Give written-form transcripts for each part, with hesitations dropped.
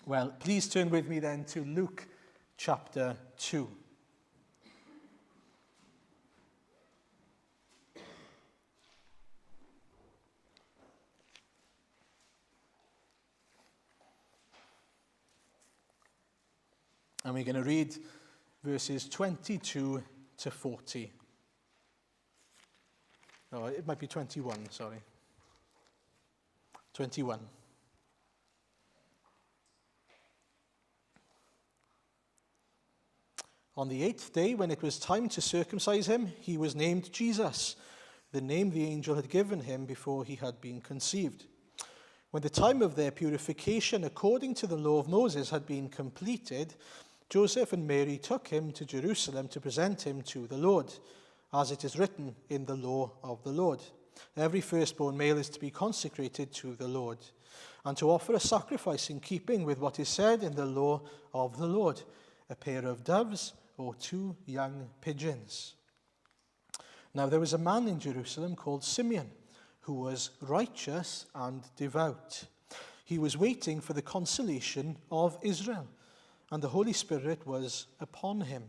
Well, please turn with me then to Luke chapter 2. And we're going to read verses 22 to 40. Oh, it might be 21, sorry. 21. On the 8th day, when it was time to circumcise him, he was named Jesus, the name the angel had given him before he had been conceived. When the time of their purification according to the law of Moses had been completed, Joseph and Mary took him to Jerusalem to present him to the Lord, as it is written in the law of the Lord. Every firstborn male is to be consecrated to the Lord, and to offer a sacrifice in keeping with what is said in the law of the Lord, a pair of doves or 2 young pigeons. Now there was a man in Jerusalem called Simeon, who was righteous and devout. He was waiting for the consolation of Israel, and the Holy Spirit was upon him.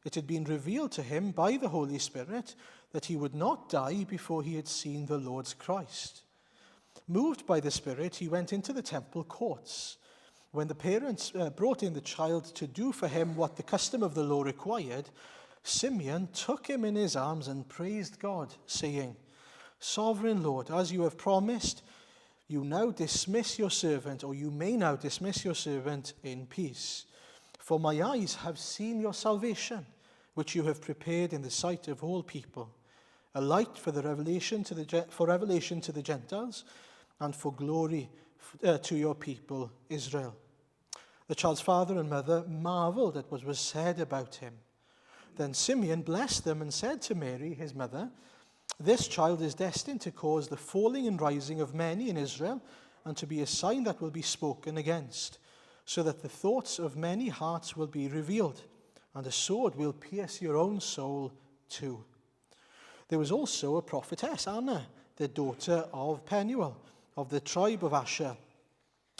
It had been revealed to him by the Holy Spirit that he would not die before he had seen the Lord's Christ. Moved by the Spirit, he went into the temple courts. When the parents brought in the child to do for him what the custom of the law required, Simeon took him in his arms and praised God, saying, "Sovereign Lord, as you have promised, you may now dismiss your servant in peace. For my eyes have seen your salvation, which you have prepared in the sight of all people, a light for revelation to the Gentiles, and for glory to your people Israel." The child's father and mother marveled at what was said about him. Then Simeon blessed them and said to Mary, his mother, "This child is destined to cause the falling and rising of many in Israel, and to be a sign that will be spoken against, so that the thoughts of many hearts will be revealed, and a sword will pierce your own soul too." There was also a prophetess, Anna, the daughter of Penuel, of the tribe of Asher.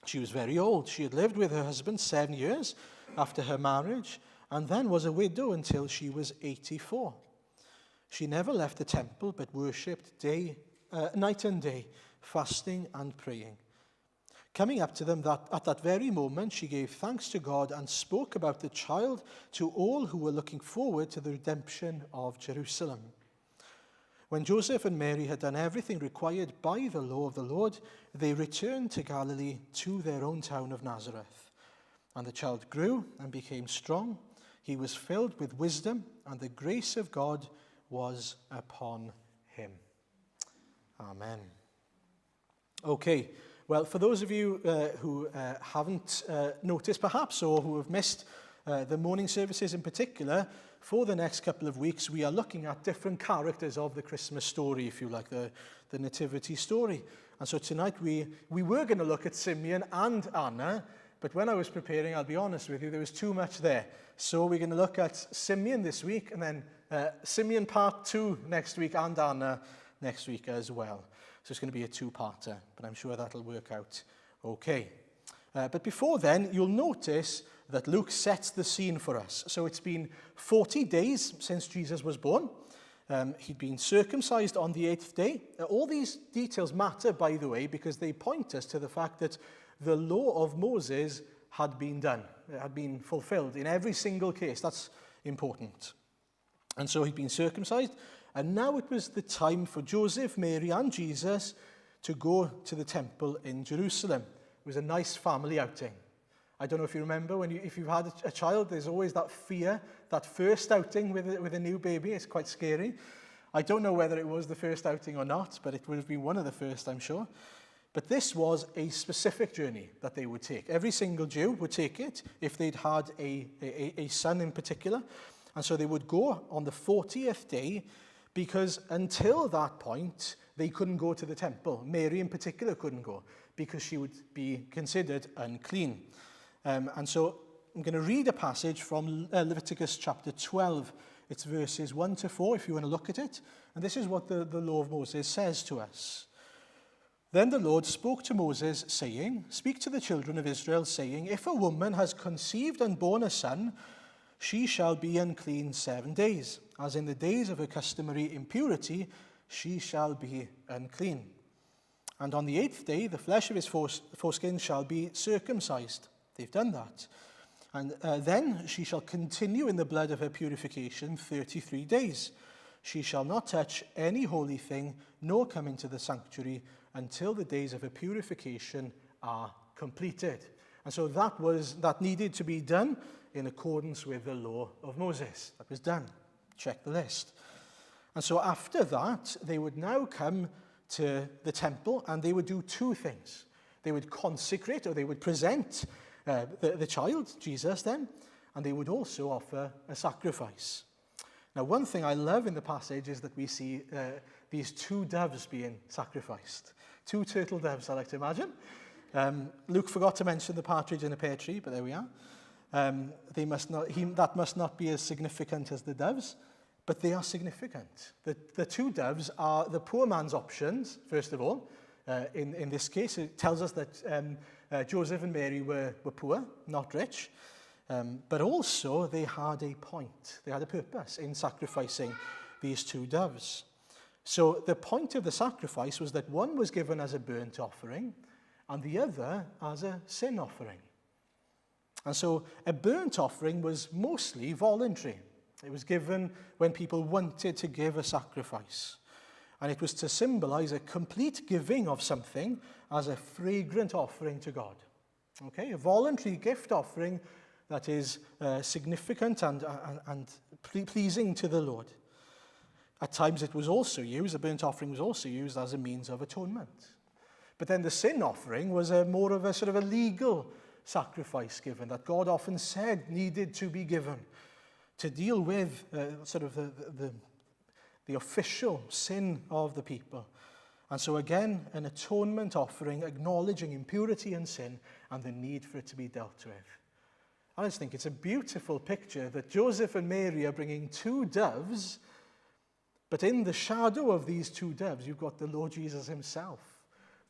She was very old. She had lived with her husband 7 years after her marriage, and then was a widow until she was 84. She never left the temple, but worshipped night and day, fasting and praying. Coming up to them at that very moment, she gave thanks to God and spoke about the child to all who were looking forward to the redemption of Jerusalem. When Joseph and Mary had done everything required by the law of the Lord, they returned to Galilee, to their own town of Nazareth. And the child grew and became strong. He was filled with wisdom, and the grace of God was upon him. Amen. Okay, well, for those of you who haven't noticed perhaps, or who have missed the morning services in particular, for the next couple of weeks, we are looking at different characters of the Christmas story, if you like, the nativity story. And so tonight we were going to look at Simeon and Anna, but when I was preparing, I'll be honest with you, there was too much there. So we're going to look at Simeon this week, and then Simeon part 2 next week, and Anna next week as well. So it's going to be a 2-parter, but I'm sure that'll work out okay. But before then, you'll notice that Luke sets the scene for us. So it's been 40 days since Jesus was born. He'd been circumcised on the 8th day. All these details matter, by the way, because they point us to the fact that the law of Moses had been done. It had been fulfilled in every single case. That's important. And so he'd been circumcised, and now it was the time for Joseph, Mary, and Jesus to go to the temple in Jerusalem. It was a nice family outing. I don't know if you remember, if you've had a child, there's always that fear, that first outing with a new baby. It's quite scary. I don't know whether it was the first outing or not, but it would have been one of the first, I'm sure. But this was a specific journey that they would take. Every single Jew would take it if they'd had a son in particular. And so they would go on the 40th day, because until that point, they couldn't go to the temple. Mary in particular couldn't go, because she would be considered unclean. And so I'm going to read a passage from Leviticus chapter 12. It's verses 1 to 4, if you want to look at it. And this is what the law of Moses says to us. Then the Lord spoke to Moses, saying, Speak to the children of Israel, saying, If a woman has conceived and borne a son, she shall be unclean 7 days. As in the days of her customary impurity, she shall be unclean. And on the 8th day, the flesh of his foreskin shall be circumcised. They've done that. And then she shall continue in the blood of her purification 33 days. She shall not touch any holy thing, nor come into the sanctuary until the days of her purification are completed. And so that needed to be done in accordance with the law of Moses. That was done. Check the list. And so after that, they would now come to the temple and they would do two things. They would consecrate, or they would present the child, Jesus then, and they would also offer a sacrifice. Now, one thing I love in the passage is that we see these two doves being sacrificed. Two turtle doves, I like to imagine. Luke forgot to mention the partridge in a pear tree, but there we are. That must not be as significant as the doves, but they are significant. The two doves are the poor man's options, first of all. In this case, it tells us that Joseph and Mary were poor, not rich. But also, they had a point. They had a purpose in sacrificing these two doves. So the point of the sacrifice was that one was given as a burnt offering and the other as a sin offering. And so a burnt offering was mostly voluntary. It was given when people wanted to give a sacrifice. And it was to symbolize a complete giving of something as a fragrant offering to God. Okay, a voluntary gift offering that is significant and pleasing to the Lord. At times it was also used, the burnt offering was also used as a means of atonement. But then the sin offering was more of a sort of a legal sacrifice given that God often said needed to be given to deal with sort of the official sin of the people. And so again, an atonement offering acknowledging impurity and sin and the need for it to be dealt with. I just think it's a beautiful picture that Joseph and Mary are bringing two doves, but in the shadow of these two doves, you've got the Lord Jesus himself,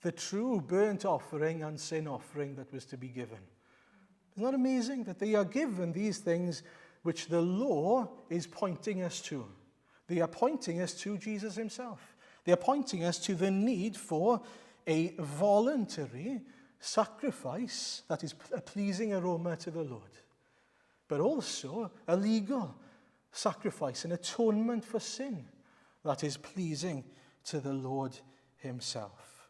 the true burnt offering and sin offering that was to be given. Isn't that amazing that they are given these things which the law is pointing us to? They are pointing us to Jesus himself. They are pointing us to the need for a voluntary sacrifice that is a pleasing aroma to the Lord, but also a legal sacrifice, an atonement for sin that is pleasing to the Lord himself.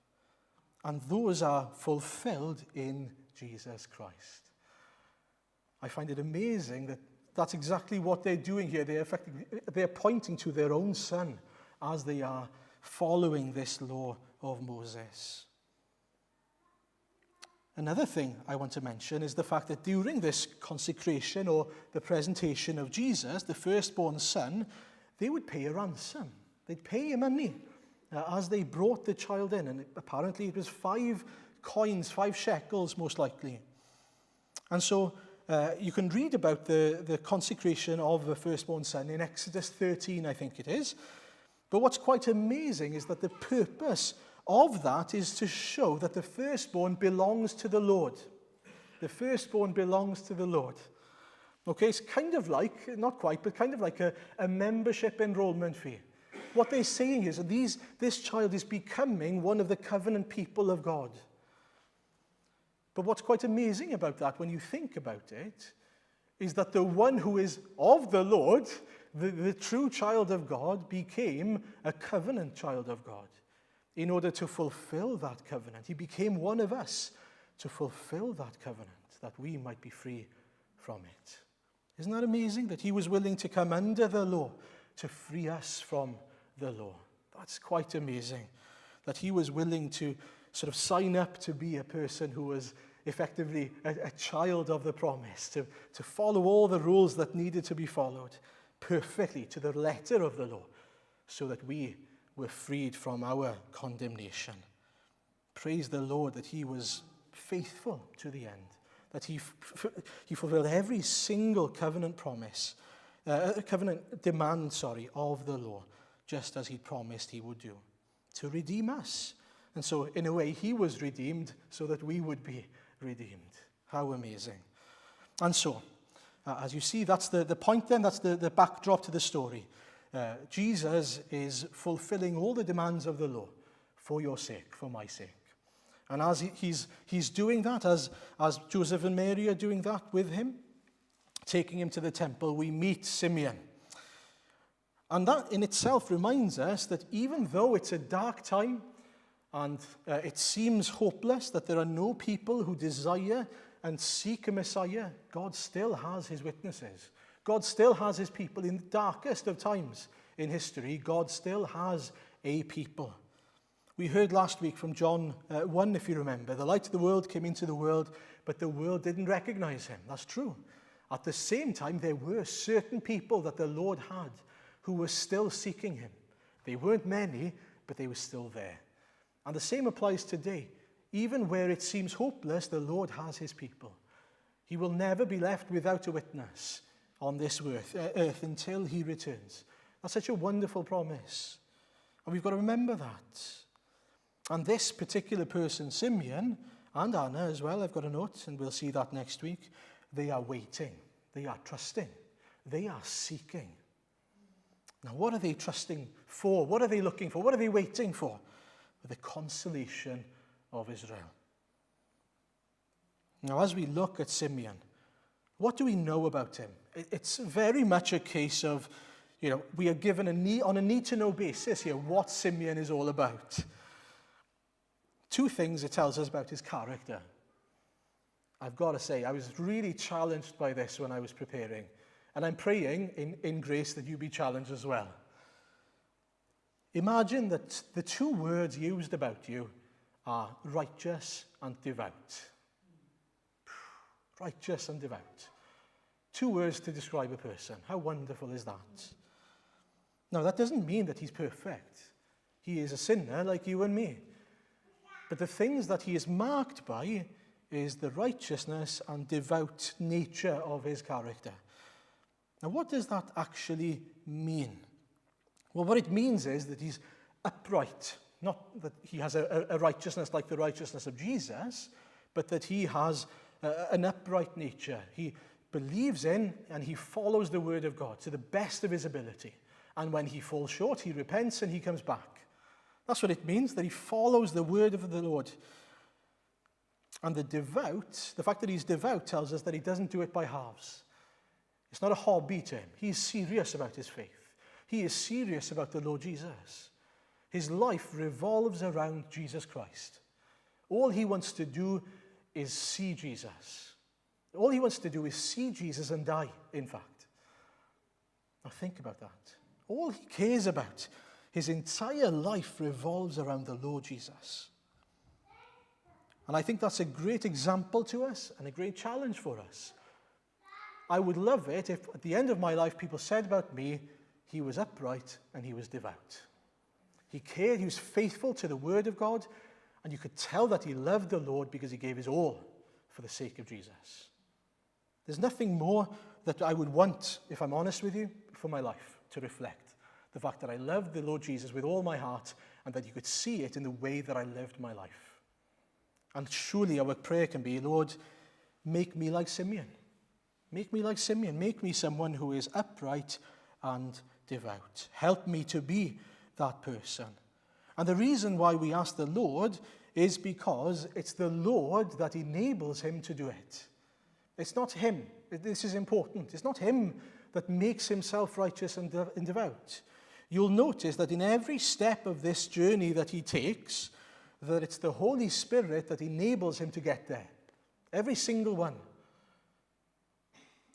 And those are fulfilled in Jesus Christ. I find it amazing that that's exactly what they're doing here. They're pointing to their own son as they are following this law of Moses. Another thing I want to mention is the fact that during this consecration or the presentation of Jesus, the firstborn son, they would pay a ransom. They'd pay him money as they brought the child in. And apparently it was 5 coins, 5 shekels most likely. And so you can read about the consecration of the firstborn son in Exodus 13, I think it is. But what's quite amazing is that the purpose of that is to show that the firstborn belongs to the Lord. The firstborn belongs to the Lord. Okay, it's kind of like, not quite, but kind of like a membership enrollment fee. What they're saying is that this child is becoming one of the covenant people of God. But what's quite amazing about that, when you think about it, is that the one who is of the Lord, the true child of God, became a covenant child of God. In order to fulfill that covenant, he became one of us to fulfill that covenant, that we might be free from it. Isn't that amazing that he was willing to come under the law to free us from the law? That's quite amazing that he was willing to sort of sign up to be a person who was effectively a child of the promise, to follow all the rules that needed to be followed perfectly to the letter of the law, so that we were freed from our condemnation. Praise the Lord that he was faithful to the end, that he fulfilled every single covenant promise, covenant demand, of the law, just as he promised he would do, to redeem us And so, in a way, he was redeemed so that we would be redeemed. How amazing. And so, as you see, that's the point then, that's the backdrop to the story. Jesus is fulfilling all the demands of the law for your sake, for my sake. And as he's doing that, as Joseph and Mary are doing that with him, taking him to the temple, we meet Simeon. And that in itself reminds us that even though it's a dark time and it seems hopeless, that there are no people who desire and seek a Messiah, God still has his witnesses. God still has his people in the darkest of times in history. God still has a people. We heard last week from John 1, if you remember. The light of the world came into the world, but the world didn't recognize him. That's true. At the same time, there were certain people that the Lord had who were still seeking him. They weren't many, but they were still there. And the same applies today. Even where it seems hopeless, the Lord has his people. He will never be left without a witness on this earth until he returns. That's such a wonderful promise. And we've got to remember that. And this particular person, Simeon, and Anna as well, I've got a note, and we'll see that next week, they are waiting. They are trusting. They are seeking. Now, what are they trusting for? What are they looking for? What are they waiting for? For the consolation of Israel. Now, as we look at Simeon, what do we know about him? It's very much a case of, we are given on a need-to-know basis here what Simeon is all about. Two things it tells us about his character. I've got to say, I was really challenged by this when I was preparing. And I'm praying in grace that you be challenged as well. Imagine that the two words used about you are righteous and devout. Righteous and devout. Two words to describe a person. How wonderful is that? Now, that doesn't mean that he's perfect. He is a sinner like you and me. But the things that he is marked by is the righteousness and devout nature of his character. Now, what does that actually mean? Well, what it means is that he's upright. Not that he has a righteousness like the righteousness of Jesus, but that he has an upright nature. He believes in and he follows the word of God to the best of his ability. And when he falls short, he repents and he comes back. That's what it means, that he follows the word of the Lord. And the fact that he's devout tells us that he doesn't do it by halves. It's not a hobby to him. He's serious about his faith. He is serious about the Lord Jesus. His life revolves around Jesus Christ. All he wants to do is see Jesus. All he wants to do is see Jesus and die, in fact. Now think about that. All he cares about, his entire life revolves around the Lord Jesus. And I think that's a great example to us and a great challenge for us. I would love it if at the end of my life people said about me, he was upright and he was devout. He cared, he was faithful to the word of God, and you could tell that he loved the Lord because he gave his all for the sake of Jesus. There's nothing more that I would want, if I'm honest with you, for my life to reflect the fact that I loved the Lord Jesus with all my heart and that you could see it in the way that I lived my life. And surely our prayer can be, Lord, make me like Simeon. Make me like Simeon. Make me someone who is upright and devout. Help me to be that person. And the reason why we ask the Lord is because it's the Lord that enables him to do it. It's not him. This is important. It's not him that makes himself righteous and devout. You'll notice that in every step of this journey that he takes, that it's the Holy Spirit that enables him to get there. Every single one.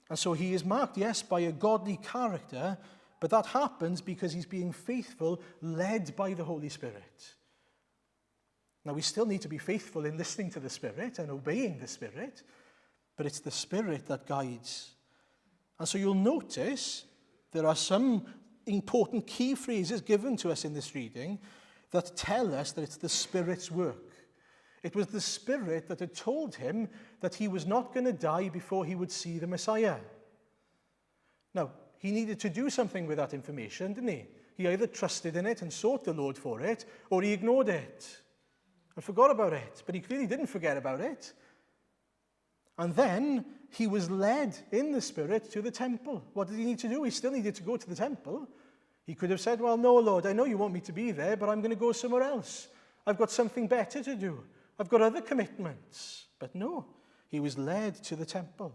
And so he is marked, yes, by a godly character, but that happens because he's being faithful, led by the Holy Spirit. Now, we still need to be faithful in listening to the Spirit and obeying the Spirit, but it's the Spirit that guides. And so you'll notice there are some important key phrases given to us in this reading that tell us that it's the Spirit's work. It was the Spirit that had told him that he was not going to die before he would see the Messiah. Now, he needed to do something with that information, didn't he? He either trusted in it and sought the Lord for it, or he ignored it. and forgot about it. But he clearly didn't forget about it. And then he was led in the Spirit to the temple. What did he need to do? He still needed to go to the temple. He could have said, well, no, Lord, I know you want me to be there, but I'm going to go somewhere else. I've got something better to do. I've got other commitments. But no, he was led to the temple.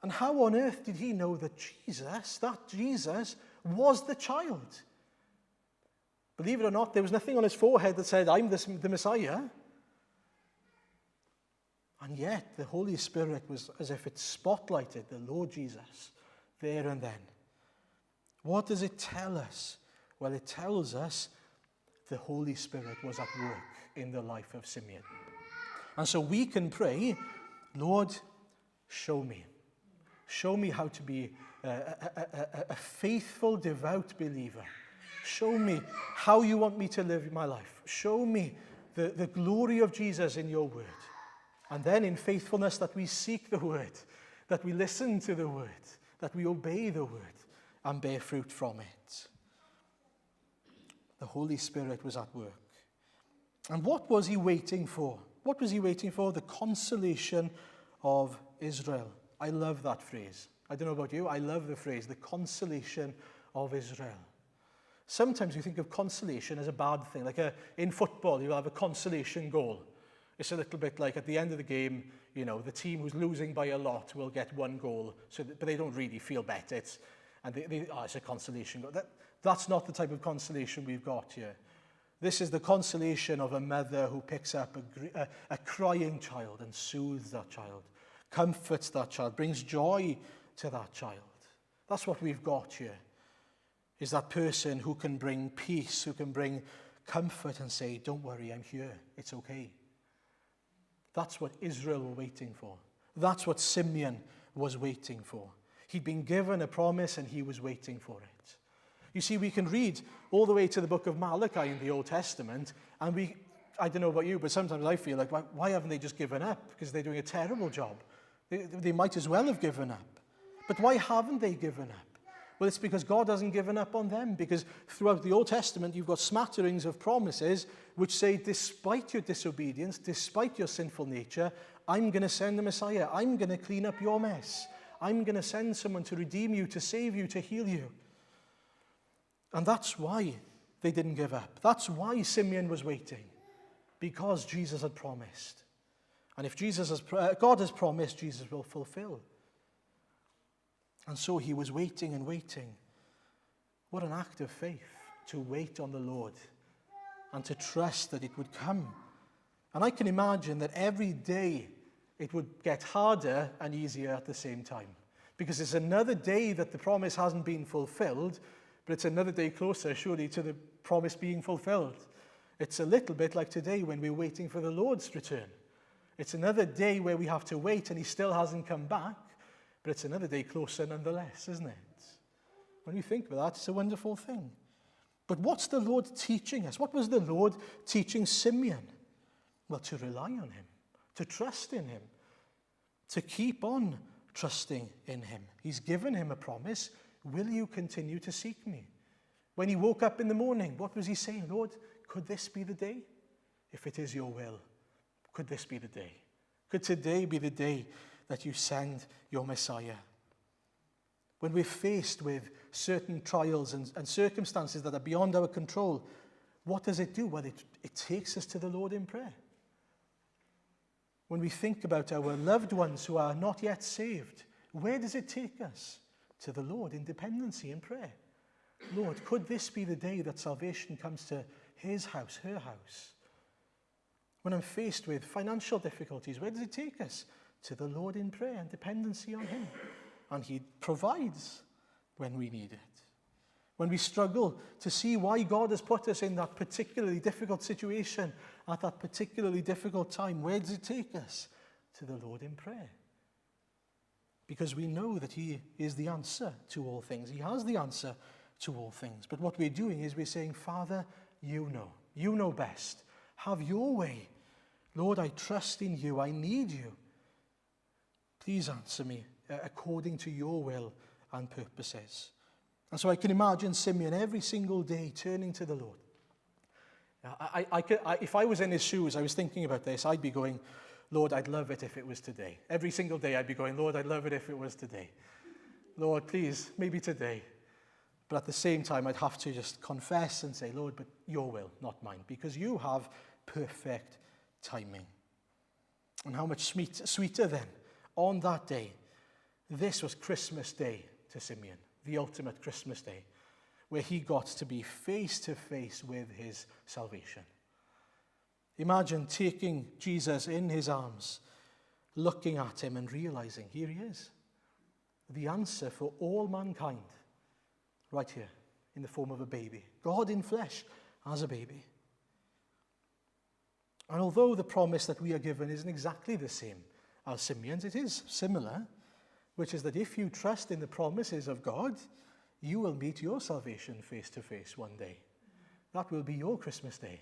And how on earth did he know that Jesus was the child? Believe it or not, there was nothing on his forehead that said, I'm the Messiah. And yet, the Holy Spirit was as if it spotlighted the Lord Jesus there and then. What does it tell us? Well, it tells us the Holy Spirit was at work in the life of Simeon. And so we can pray, Lord, show me. Show me how to be a faithful, devout believer. Show me how you want me to live my life. Show me the glory of Jesus in your word. And then in faithfulness that we seek the word, that we listen to the word, that we obey the word and bear fruit from it. The Holy Spirit was at work. And what was he waiting for? What was he waiting for? The consolation of Israel. I love that phrase. I don't know about you, I love the phrase, the consolation of Israel. Sometimes you think of consolation as a bad thing. Like in football, you have a consolation goal. It's a little bit like at the end of the game, the team who's losing by a lot will get one goal, but they don't really feel better. It's a consolation goal. That's not the type of consolation we've got here. This is the consolation of a mother who picks up a crying child and soothes that child, comforts that child, brings joy to that child. That's what we've got here, is that person who can bring peace, who can bring comfort and say, don't worry, I'm here, it's okay. That's what Israel were waiting for. That's what Simeon was waiting for. He'd been given a promise and he was waiting for it. You see, we can read all the way to the book of Malachi in the Old Testament, and I don't know about you, but sometimes I feel like, why haven't they just given up? Because they're doing a terrible job. They might as well have given up. But why haven't they given up? Well, it's because God hasn't given up on them, because throughout the Old Testament, you've got smatterings of promises which say, despite your disobedience, despite your sinful nature, I'm going to send the Messiah. I'm going to clean up your mess. I'm going to send someone to redeem you, to save you, to heal you. And that's why they didn't give up. That's why Simeon was waiting, because Jesus had promised. And if God has promised, Jesus will fulfill. And so he was waiting and waiting. What an act of faith to wait on the Lord and to trust that it would come. And I can imagine that every day it would get harder and easier at the same time, because it's another day that the promise hasn't been fulfilled, but it's another day closer, surely, to the promise being fulfilled. It's a little bit like today when we're waiting for the Lord's return. It's another day where we have to wait and he still hasn't come back, but it's another day closer nonetheless, isn't it? When you think about that, it's a wonderful thing. But what's the Lord teaching us? What was the Lord teaching Simeon? Well, to rely on him, to trust in him, to keep on trusting in him. He's given him a promise. Will you continue to seek me? When he woke up in the morning, what was he saying? Lord, could this be the day? If it is your will, could this be the day? Could today be the day that you send your Messiah? When we're faced with certain trials and circumstances that are beyond our control, what does it do? Well, it takes us to the Lord in prayer. When we think about our loved ones who are not yet saved, where does it take us? To the Lord in dependency and prayer. Lord, could this be the day that salvation comes to his house, her house? When I'm faced with financial difficulties, where does it take us? To the Lord in prayer and dependency on him. And he provides when we need it. When we struggle to see why God has put us in that particularly difficult situation at that particularly difficult time, where does it take us? To the Lord in prayer. Because we know that he is the answer to all things. He has the answer to all things. But what we're doing is we're saying, Father, you know best. Have your way. Lord, I trust in you. I need you. Please answer me according to your will and purposes. And so I can imagine Simeon every single day turning to the Lord, If I was in his shoes, I was thinking about this, I'd be going, Lord, I'd love it if it was today. Every single day I'd be going, Lord, I'd love it if it was today. Lord, please, maybe today. But at the same time, I'd have to just confess and say, Lord, but your will, not mine, because you have perfect timing. And how much sweeter then, on that day, this was Christmas Day to Simeon, the ultimate Christmas Day, where he got to be face to face with his salvation. Imagine taking Jesus in his arms, looking at him and realizing, here he is, the answer for all mankind, right here, in the form of a baby. God in flesh as a baby. And although the promise that we are given isn't exactly the same as Simeon's, it is similar, which is that if you trust in the promises of God, you will meet your salvation face to face one day. That will be your Christmas Day,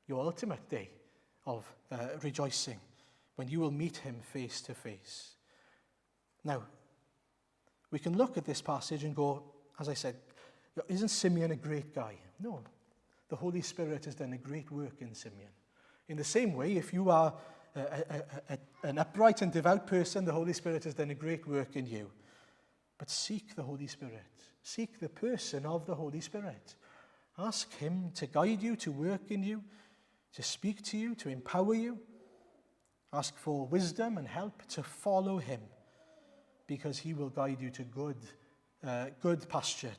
your ultimate day of rejoicing, when you will meet him face to face. Now, we can look at this passage and go, as I said, isn't Simeon a great guy? No, the Holy Spirit has done a great work in Simeon. In the same way, if you are an upright and devout person, the Holy Spirit has done a great work in you. But seek the Holy Spirit. Seek the person of the Holy Spirit. Ask him to guide you, to work in you, to speak to you, to empower you. Ask for wisdom and help to follow him, because he will guide you to good pasture,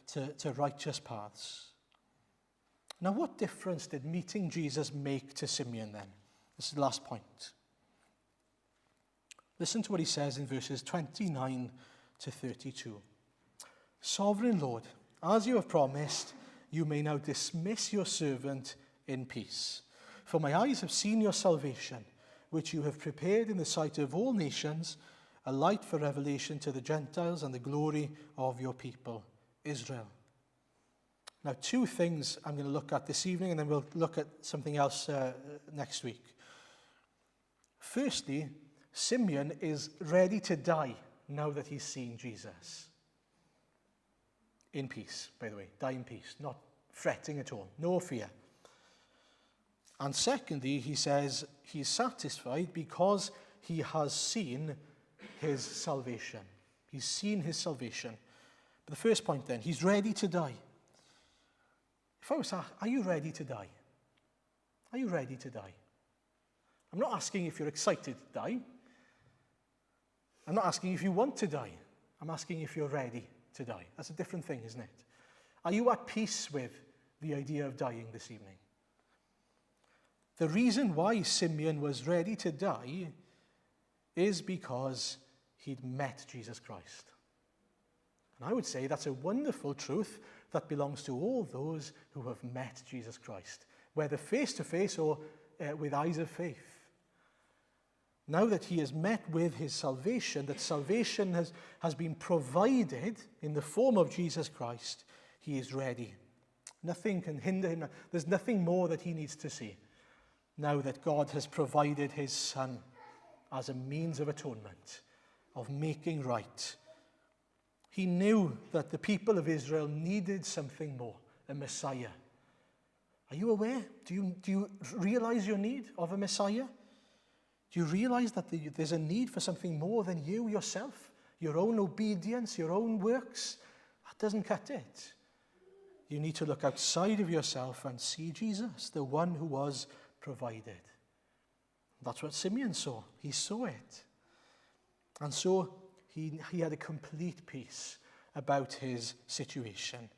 to righteous paths. Now, what difference did meeting Jesus make to Simeon then? This is the last point. Listen to what he says in verses 29 to 32. Sovereign Lord, as you have promised, you may now dismiss your servant in peace. For my eyes have seen your salvation, which you have prepared in the sight of all nations, a light for revelation to the Gentiles and the glory of your people, Israel. Now, two things I'm going to look at this evening, and then we'll look at something else next week. Firstly, Simeon is ready to die now that he's seen Jesus. In peace, by the way. Die in peace, not fretting at all. No fear. And secondly, he says he's satisfied because he has seen his salvation. He's seen his salvation. But the first point then, he's ready to die. If I was asked, are you ready to die? Are you ready to die? I'm not asking if you're excited to die. I'm not asking if you want to die. I'm asking if you're ready to die. That's a different thing, isn't it? Are you at peace with the idea of dying this evening? The reason why Simeon was ready to die is because he'd met Jesus Christ. And I would say that's a wonderful truth that belongs to all those who have met Jesus Christ, whether face-to-face or with eyes of faith. Now that he has met with his salvation, that salvation has been provided in the form of Jesus Christ, he is ready. Nothing can hinder him. There's nothing more that he needs to see now that God has provided his Son as a means of atonement, of making right. He knew that the people of Israel needed something more, a Messiah. Are you aware? Do you realize your need of a Messiah? Do you realize that there's a need for something more than you yourself? Your own obedience, your own works? That doesn't cut it. You need to look outside of yourself and see Jesus, the one who was provided. That's what Simeon saw. He saw it. And so he had a complete peace about his situation.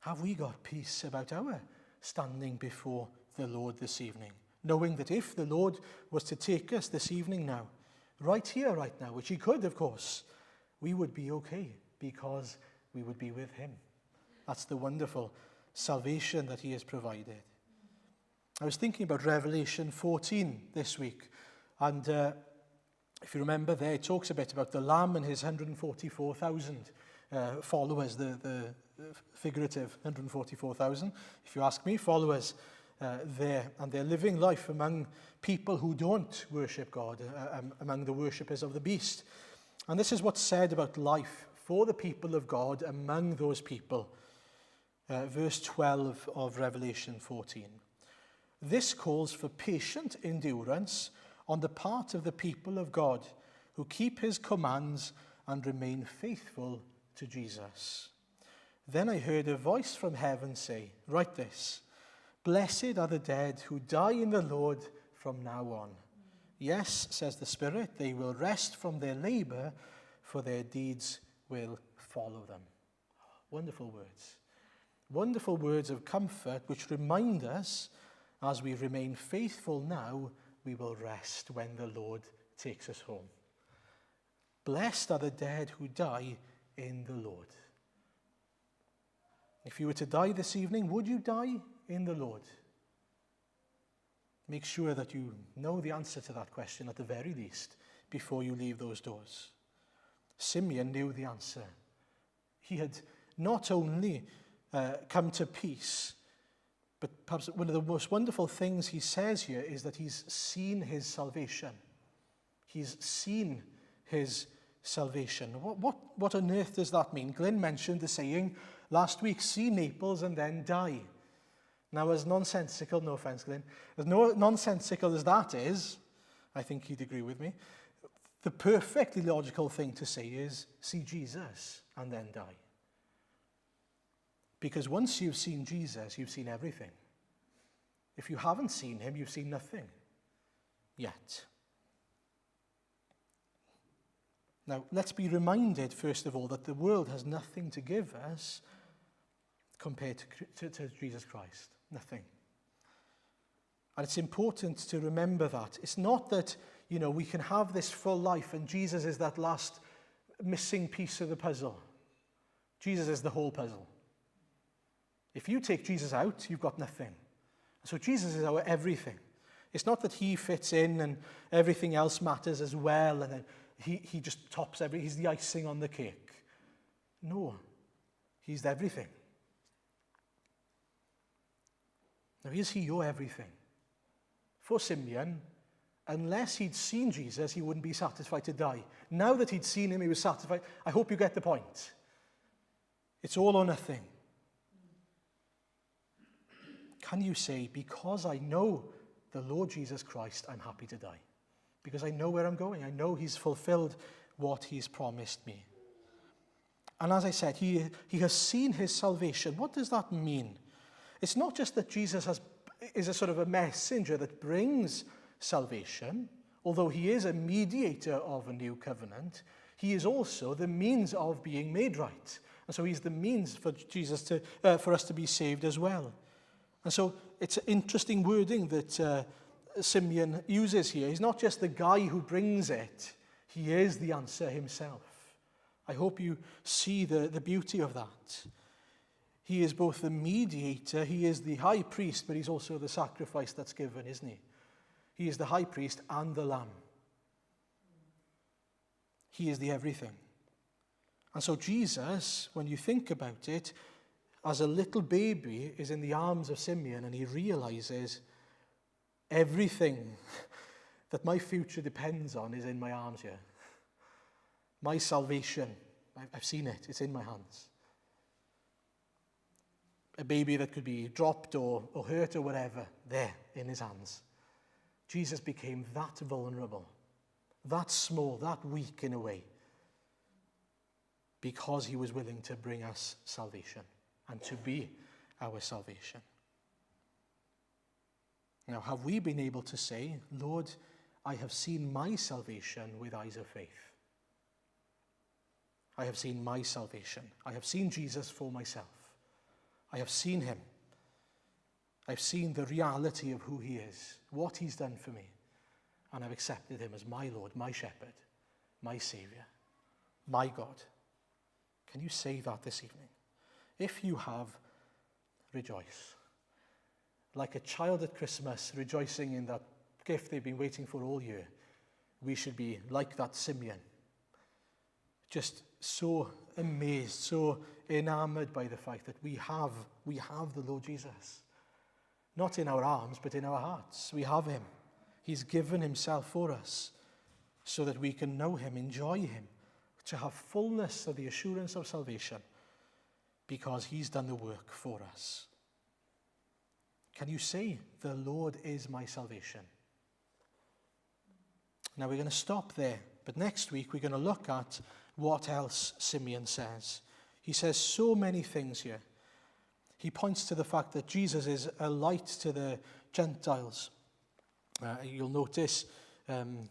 Have we got peace about our standing before the Lord this evening? Knowing that if the Lord was to take us this evening now, right here, right now, which he could, of course, we would be okay because we would be with him. That's the wonderful salvation that he has provided. I was thinking about Revelation 14 this week, and if you remember there, it talks a bit about the Lamb and his 144,000 followers, the figurative 144,000, if you ask me, followers there, and they're living life among people who don't worship God, among the worshippers of the beast. And this is what's said about life for the people of God among those people. verse 12 of Revelation 14. This calls for patient endurance on the part of the people of God who keep his commands and remain faithful to Jesus. Then I heard a voice from heaven say, "Write this, blessed are the dead who die in the Lord from now on. Yes, says the Spirit, they will rest from their labor, for their deeds will follow them." Wonderful words. Wonderful words of comfort which remind us, as we remain faithful now, we will rest when the Lord takes us home. Blessed are the dead who die in the Lord. If you were to die this evening, would you die in the Lord? Make sure that you know the answer to that question at the very least before you leave those doors. Simeon knew the answer. He had not only come to peace, but perhaps one of the most wonderful things he says here is that he's seen his salvation. He's seen his salvation. What on earth does that mean? Glyn mentioned the saying last week, see Naples and then die. Now, as nonsensical, no offense, Glyn, as nonsensical as that is, I think he'd agree with me, the perfectly logical thing to say is, see Jesus and then die. Because once you've seen Jesus, you've seen everything. If you haven't seen him, you've seen nothing yet. Now, let's be reminded, first of all, that the world has nothing to give us compared to Jesus Christ. Nothing. And it's important to remember that. It's not that, we can have this full life and Jesus is that last missing piece of the puzzle. Jesus is the whole puzzle. If you take Jesus out, you've got nothing. So Jesus is our everything. It's not that he fits in and everything else matters as well and then he just tops everything. He's the icing on the cake. No, he's everything. Now, is he your everything? For Simeon, unless he'd seen Jesus, he wouldn't be satisfied to die. Now that he'd seen him, he was satisfied. I hope you get the point. It's all or nothing. Can you say, because I know the Lord Jesus Christ, I'm happy to die? Because I know where I'm going. I know he's fulfilled what he's promised me. And as I said, he has seen his salvation. What does that mean? It's not just that Jesus is a sort of a messenger that brings salvation, although he is a mediator of a new covenant. He is also the means of being made right. And so he's the means for for us to be saved as well. And so it's interesting wording that Simeon uses here. He's not just the guy who brings it. He is the answer himself. I hope you see the beauty of that. He is both the mediator, he is the high priest, but he's also the sacrifice that's given, isn't he? He is the high priest and the lamb. He is the everything. And so Jesus, when you think about it, as a little baby is in the arms of Simeon and he realizes everything that my future depends on is in my arms here. My salvation, I've seen it, it's in my hands. A baby that could be dropped or hurt or whatever, there in his hands. Jesus became that vulnerable, that small, that weak in a way, because he was willing to bring us salvation and to be our salvation. Now, have we been able to say, Lord, I have seen my salvation with eyes of faith? I have seen my salvation. I have seen Jesus for myself. I have seen him. I've seen the reality of who he is, what he's done for me, and I've accepted him as my Lord, my shepherd, my Savior, my God. Can you say that this evening? If you have, rejoice. Like a child at Christmas rejoicing in that gift they've been waiting for all year, we should be like that Simeon, just so amazed, so enamored by the fact that we have the Lord Jesus. Not in our arms, but in our hearts. We have him. He's given himself for us so that we can know him, enjoy him, to have fullness of the assurance of salvation because he's done the work for us. Can you say, the Lord is my salvation? Now we're going to stop there, but next week we're going to look at what else Simeon says. He says so many things here. He points to the fact that Jesus is a light to the Gentiles. You'll notice in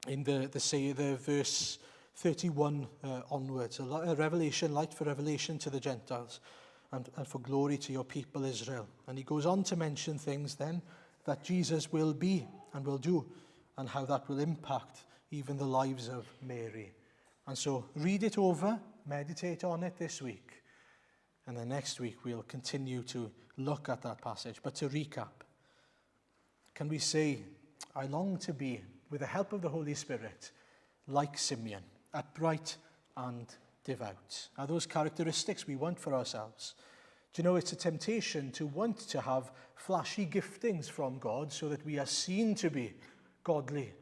the verse 31 onwards, a revelation, light for revelation to the Gentiles, and for glory to your people Israel. And he goes on to mention things then that Jesus will be and will do, and how that will impact even the lives of Mary. And so read it over, meditate on it this week, and then next week we'll continue to look at that passage. But to recap, can we say, I long to be, with the help of the Holy Spirit, like Simeon, upright and devout? Are those characteristics we want for ourselves? Do you know, it's a temptation to want to have flashy giftings from God so that we are seen to be godly.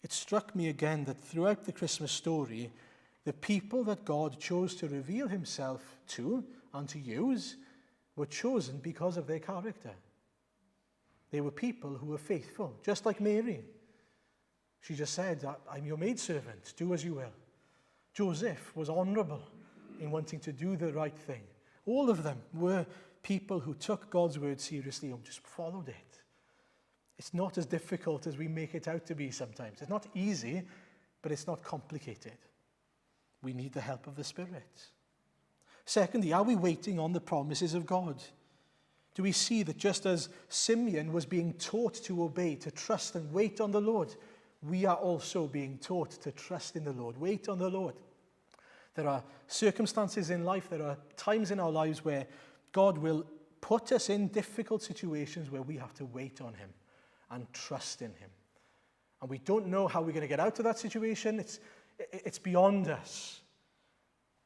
It struck me again that throughout the Christmas story, the people that God chose to reveal himself to and to use were chosen because of their character. They were people who were faithful, just like Mary. She just said, I'm your maidservant, do as you will. Joseph was honorable in wanting to do the right thing. All of them were people who took God's word seriously and just followed it. It's not as difficult as we make it out to be sometimes. It's not easy, but it's not complicated. We need the help of the Spirit. Secondly, are we waiting on the promises of God? Do we see that just as Simeon was being taught to obey, to trust and wait on the Lord, we are also being taught to trust in the Lord, wait on the Lord. There are circumstances in life, there are times in our lives where God will put us in difficult situations where we have to wait on him and trust in him. And we don't know how we're going to get out of that situation. It's beyond us.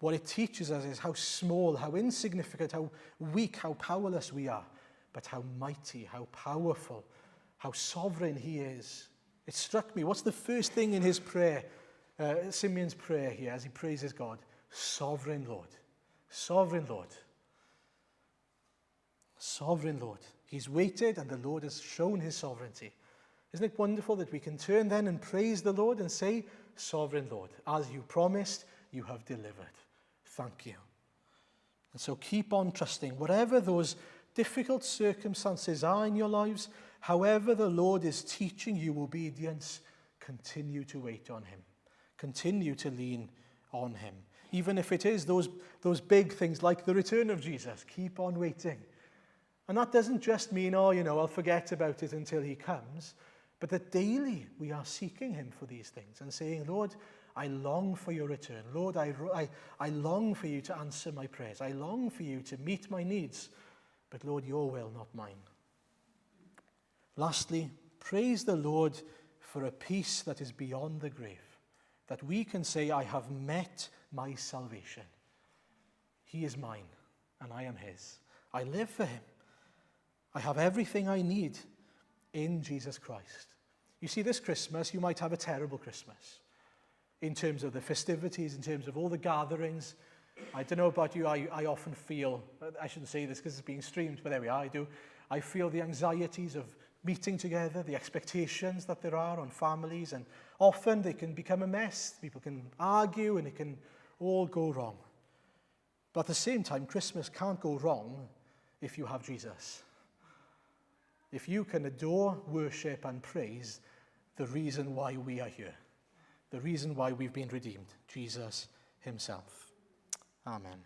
What it teaches us is how small, how insignificant, how weak, how powerless we are, but how mighty, how powerful, how sovereign he is. It struck me, what's the first thing in his prayer, Simeon's prayer here as he praises God? Sovereign Lord. Sovereign Lord. Sovereign Lord. He's waited and the Lord has shown his sovereignty. Isn't it wonderful that we can turn then and praise the Lord and say, Sovereign Lord, as you promised, you have delivered. Thank you. And so keep on trusting. Whatever those difficult circumstances are in your lives, however the Lord is teaching you obedience, continue to wait on him. Continue to lean on him. Even if it is those big things like the return of Jesus, keep on waiting. And that doesn't just mean, I'll forget about it until he comes, but that daily we are seeking him for these things and saying, Lord, I long for your return. Lord, I long for you to answer my prayers. I long for you to meet my needs. But Lord, your will, not mine. Lastly, praise the Lord for a peace that is beyond the grave. That we can say, I have met my salvation. He is mine and I am his. I live for him. I have everything I need in Jesus Christ. You see, this Christmas, you might have a terrible Christmas. In terms of the festivities, in terms of all the gatherings. I don't know about you, I often feel, I shouldn't say this because it's being streamed, but there we are, I do. I feel the anxieties of meeting together, the expectations that there are on families, and often they can become a mess. People can argue and it can all go wrong. But at the same time, Christmas can't go wrong if you have Jesus. If you can adore, worship, and praise the reason why we are here. The reason why we've been redeemed, Jesus himself. Amen.